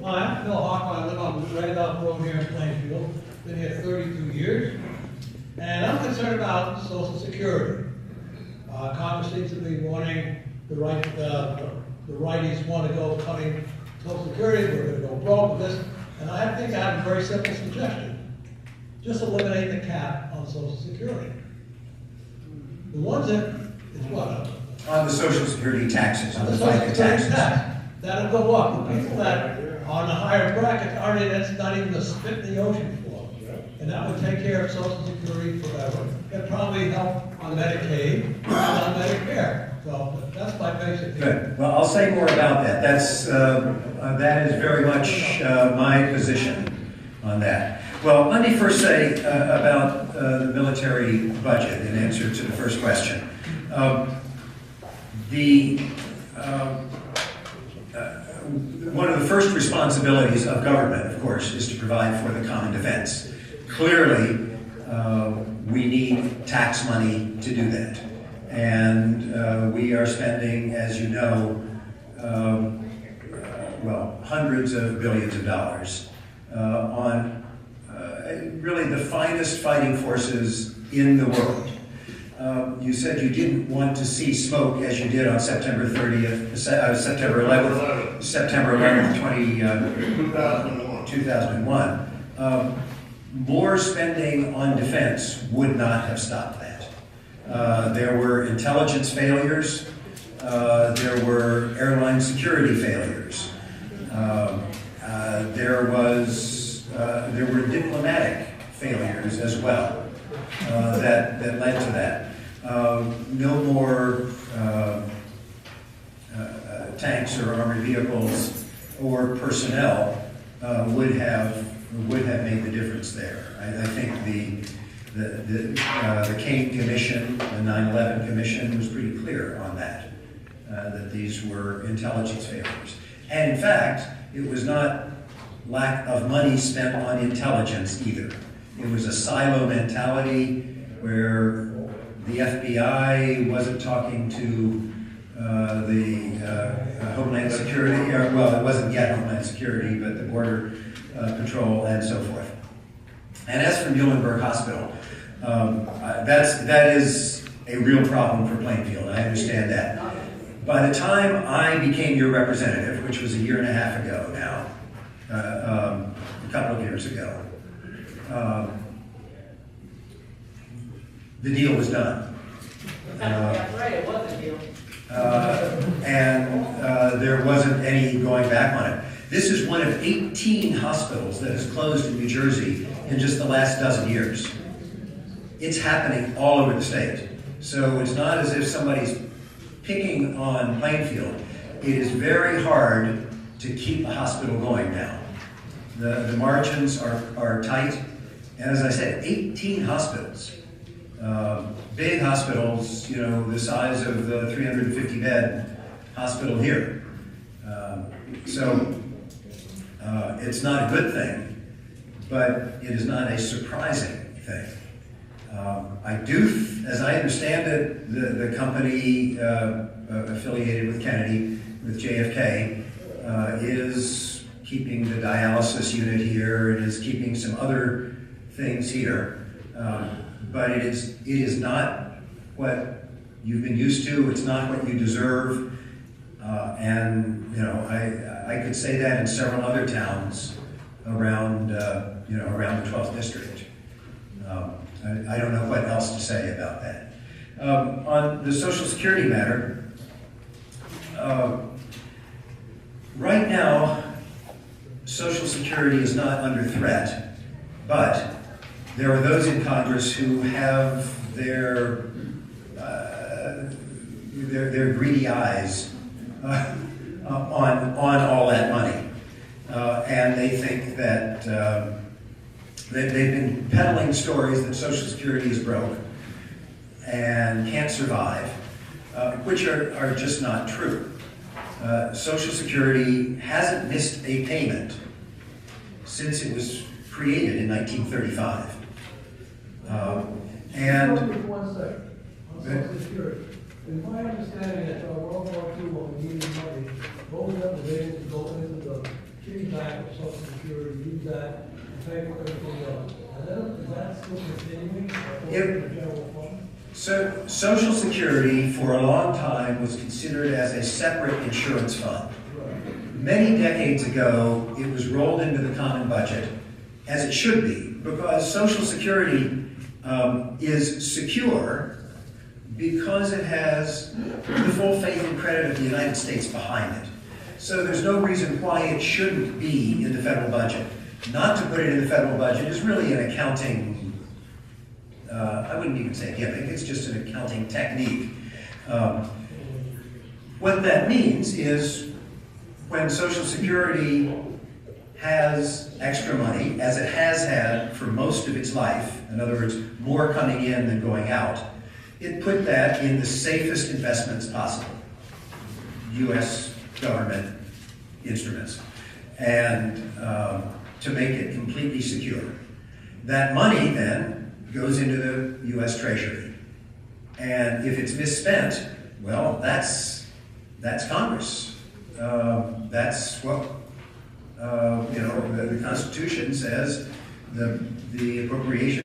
Hi, I'm Phil Hawk. I live on Red Oak Road here in Plainfield. Been here 32 years. And I'm concerned about Social Security. Congress seems to be wanting the righties want to go cutting Social Security. We're going to go broke with this. And I think I have a very simple suggestion. Just eliminate the cap on Social Security. The ones that, is what? On the Social Security taxes, on the Social FICA Security taxes. tax. That'll go up. The people that are on the higher brackets already, that's not even a spit in the ocean floor. And that would take care of Social Security forever. It'd probably help on Medicaid and on Medicare. So that's my basic view. Good. Well, I'll say more about that. That is very much my position on that. Well, let me first say about the military budget in answer to the first question. One of the first responsibilities of government, of course, is to provide for the common defense. Clearly, we need tax money to do that. And we are spending, as you know, hundreds of billions of dollars on really the finest fighting forces in the world. You said you didn't want to see smoke as you did on September 30th, September 11th, September 11th, 2001. More spending on defense would not have stopped that. There were intelligence failures. There were airline security failures. There were diplomatic failures as well that led to that. No more tanks or armored vehicles or personnel would have made the difference there. I think the Kane Commission, the 9/11 Commission, was pretty clear on that, that these were intelligence failures. And in fact, it was not lack of money spent on intelligence either. It was a silo mentality where the FBI wasn't talking to the Homeland Security, it wasn't yet Homeland Security, but the Border Patrol and so forth. And as for Muhlenberg Hospital, that is a real problem for Plainfield. I understand that. By the time I became your representative, which was a year and a half ago now, a couple of years ago, the deal was done. That's right, it was a deal. And there wasn't any going back on it. This is one of 18 hospitals that has closed in New Jersey in just the last dozen years. It's happening all over the state. So it's not as if somebody's picking on Plainfield. It is very hard to keep a hospital going now. The margins are tight. And as I said, 18 hospitals. Big hospitals, the size of the 350-bed hospital here. It's not a good thing, but it is not a surprising thing. As I understand it, the company affiliated with Kennedy, with JFK, is keeping the dialysis unit here and is keeping some other things here. But it is not what you've been used to. It's not what you deserve. I could say that in several other towns around around the 12th district. I don't know what else to say about that. On the Social Security matter, right now, Social Security is not under threat, but there are those in Congress who have their greedy eyes on all that money, and they think that they've been peddling stories that Social Security is broke and can't survive, which are just not true. Social Security hasn't missed a payment since it was created in 1935. One second. On Social Security. In my understanding that World War II, when we needed money, most of the billions go into the kitty bank use that to pay for everything else. Is that still continuing? Yep. The general fund? So Social Security for a long time was considered as a separate insurance fund. Many decades ago, it was rolled into the common budget, as it should be, because Social Security is secure because it has the full faith and credit of the United States behind it. So there's no reason why it shouldn't be in the federal budget. Not to put it in the federal budget is really an accounting, I wouldn't even say gimmick, it's just an accounting technique. What that means is when Social Security has extra money, as it has had for most of its life, in other words, more coming in than going out, it put that in the safest investments possible. U.S. government instruments, and to make it completely secure. That money then goes into the U.S. Treasury. And if it's misspent, well, that's Congress. That's what the Constitution says the appropriation